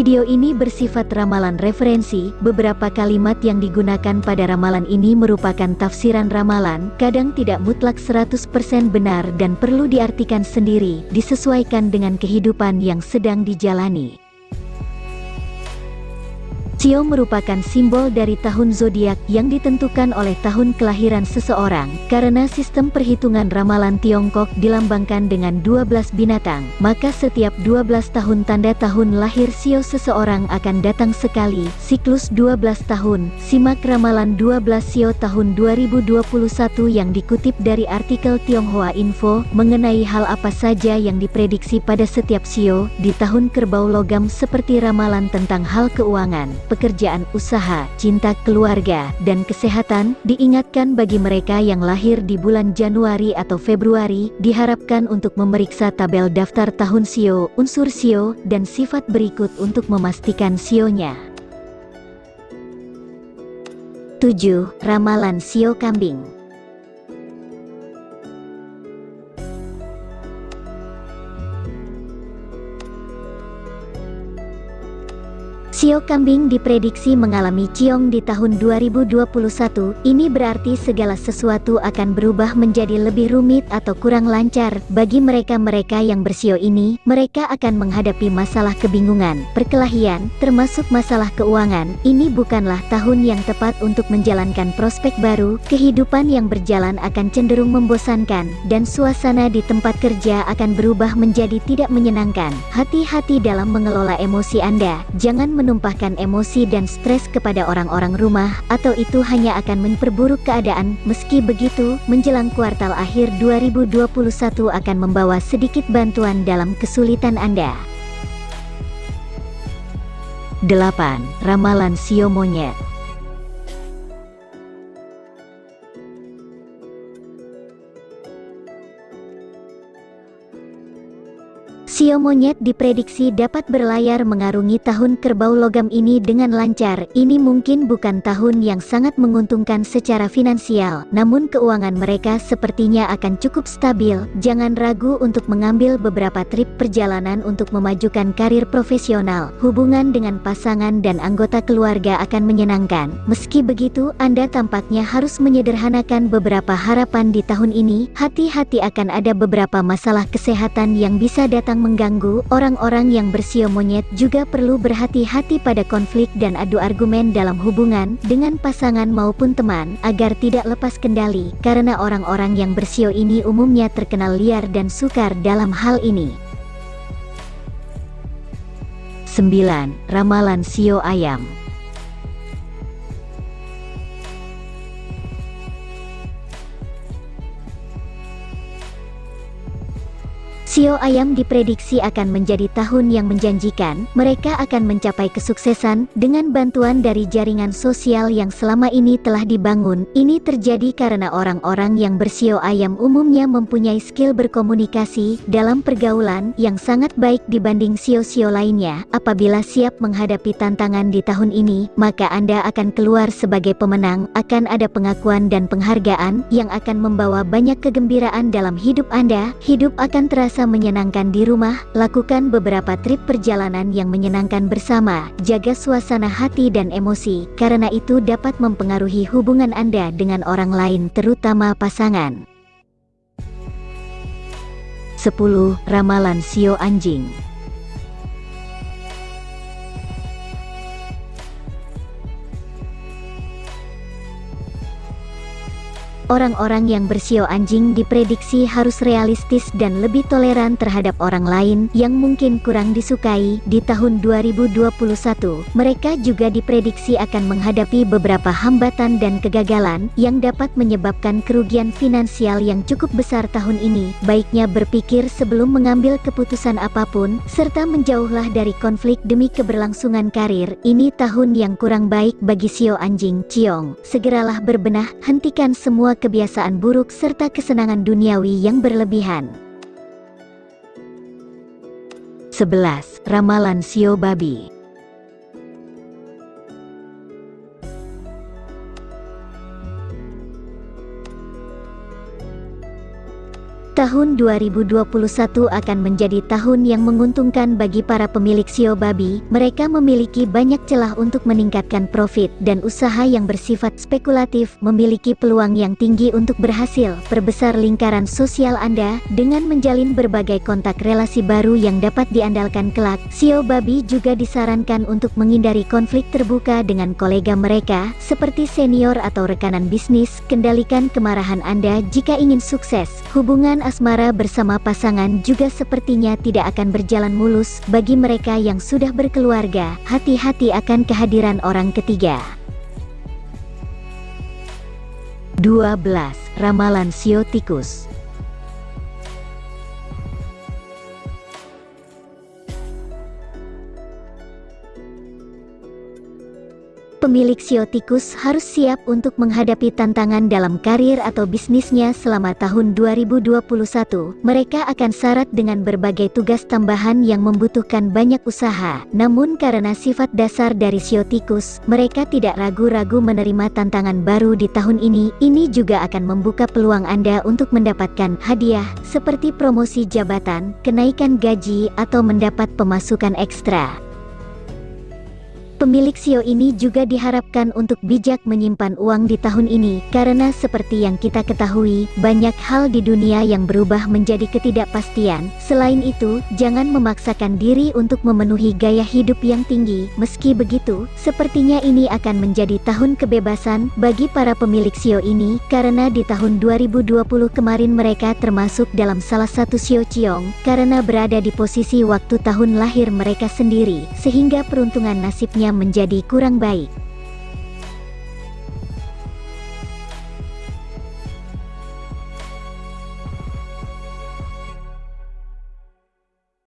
Video ini bersifat ramalan referensi. Beberapa kalimat yang digunakan pada ramalan ini merupakan tafsiran ramalan, kadang tidak mutlak 100% benar dan perlu diartikan sendiri, disesuaikan dengan kehidupan yang sedang dijalani. Shio merupakan simbol dari tahun zodiak yang ditentukan oleh tahun kelahiran seseorang. Karena sistem perhitungan ramalan Tiongkok dilambangkan dengan 12 binatang, maka setiap 12 tahun tanda tahun lahir Shio seseorang akan datang sekali. Siklus 12 tahun. Simak ramalan 12 Shio tahun 2021 yang dikutip dari artikel Tionghoa Info mengenai hal apa saja yang diprediksi pada setiap Shio di tahun kerbau logam, seperti ramalan tentang hal keuangan, pekerjaan, usaha, cinta, keluarga, dan kesehatan. Diingatkan bagi mereka yang lahir di bulan Januari atau Februari, diharapkan untuk memeriksa tabel daftar tahun Shio, unsur Shio, dan sifat berikut untuk memastikan Shio-nya. 7. Ramalan Shio Kambing. Shio Kambing diprediksi mengalami ciong di tahun 2021. Ini berarti segala sesuatu akan berubah menjadi lebih rumit atau kurang lancar. Bagi mereka-mereka yang bersio ini, mereka akan menghadapi masalah kebingungan, perkelahian, termasuk masalah keuangan. Ini bukanlah tahun yang tepat untuk menjalankan prospek baru. Kehidupan yang berjalan akan cenderung membosankan, dan suasana di tempat kerja akan berubah menjadi tidak menyenangkan. Hati-hati dalam mengelola emosi Anda. Jangan menumpahkan emosi dan stres kepada orang-orang rumah, atau itu hanya akan memperburuk keadaan. Meski begitu, menjelang kuartal akhir 2021 akan membawa sedikit bantuan dalam kesulitan Anda. 8. Ramalan Shio Monyet. Shio Monyet diprediksi dapat berlayar mengarungi tahun kerbau logam ini dengan lancar. Ini mungkin bukan tahun yang sangat menguntungkan secara finansial, namun keuangan mereka sepertinya akan cukup stabil. Jangan ragu untuk mengambil beberapa trip perjalanan untuk memajukan karir profesional. Hubungan dengan pasangan dan anggota keluarga akan menyenangkan. Meski begitu, Anda tampaknya harus menyederhanakan beberapa harapan di tahun ini. Hati-hati, akan ada beberapa masalah kesehatan yang bisa datang mengganggu. Orang-orang yang bersio monyet juga perlu berhati-hati pada konflik dan adu argumen dalam hubungan dengan pasangan maupun teman, agar tidak lepas kendali, karena orang-orang yang bersio ini umumnya terkenal liar dan sukar dalam hal ini. 9. Ramalan Shio Ayam. Shio Ayam diprediksi akan menjadi tahun yang menjanjikan. Mereka akan mencapai kesuksesan dengan bantuan dari jaringan sosial yang selama ini telah dibangun. Ini terjadi karena orang-orang yang bersio ayam umumnya mempunyai skill berkomunikasi dalam pergaulan yang sangat baik dibanding shio-shio lainnya. Apabila siap menghadapi tantangan di tahun ini, maka Anda akan keluar sebagai pemenang. Akan ada pengakuan dan penghargaan yang akan membawa banyak kegembiraan dalam hidup Anda. Hidup akan terasa menyenangkan di rumah. Lakukan beberapa trip perjalanan yang menyenangkan bersama. Jaga suasana hati dan emosi, karena itu dapat mempengaruhi hubungan Anda dengan orang lain, terutama pasangan. 10. Ramalan Shio Anjing. Orang-orang yang bersio anjing diprediksi harus realistis dan lebih toleran terhadap orang lain yang mungkin kurang disukai. Di tahun 2021, mereka juga diprediksi akan menghadapi beberapa hambatan dan kegagalan yang dapat menyebabkan kerugian finansial yang cukup besar tahun ini. Baiknya berpikir sebelum mengambil keputusan apapun, serta menjauhlah dari konflik demi keberlangsungan karir. Ini tahun yang kurang baik bagi Shio Anjing. Ciong, segeralah berbenah, hentikan semua kebiasaan buruk serta kesenangan duniawi yang berlebihan. 11. Ramalan Shio Babi. Tahun 2021 akan menjadi tahun yang menguntungkan bagi para pemilik shio babi. Mereka memiliki banyak celah untuk meningkatkan profit, dan usaha yang bersifat spekulatif memiliki peluang yang tinggi untuk berhasil. Perbesar lingkaran sosial Anda dengan menjalin berbagai kontak relasi baru yang dapat diandalkan kelak. Shio babi juga disarankan untuk menghindari konflik terbuka dengan kolega mereka, seperti senior atau rekanan bisnis. Kendalikan kemarahan Anda jika ingin sukses. Hubungan asmara bersama pasangan juga sepertinya tidak akan berjalan mulus bagi mereka yang sudah berkeluarga. Hati-hati akan kehadiran orang ketiga. 12. Ramalan shio tikus. Pemilik shio tikus harus siap untuk menghadapi tantangan dalam karir atau bisnisnya selama tahun 2021. Mereka akan syarat dengan berbagai tugas tambahan yang membutuhkan banyak usaha. Namun karena sifat dasar dari shio tikus, mereka tidak ragu-ragu menerima tantangan baru di tahun ini. Ini juga akan membuka peluang Anda untuk mendapatkan hadiah, seperti promosi jabatan, kenaikan gaji, atau mendapat pemasukan ekstra. Pemilik shio ini juga diharapkan untuk bijak menyimpan uang di tahun ini, karena seperti yang kita ketahui, banyak hal di dunia yang berubah menjadi ketidakpastian. Selain itu, jangan memaksakan diri untuk memenuhi gaya hidup yang tinggi. Meski begitu, sepertinya ini akan menjadi tahun kebebasan bagi para pemilik shio ini, karena di tahun 2020 kemarin mereka termasuk dalam salah satu shio ciong, karena berada di posisi waktu tahun lahir mereka sendiri, sehingga peruntungan nasibnya menjadi kurang baik.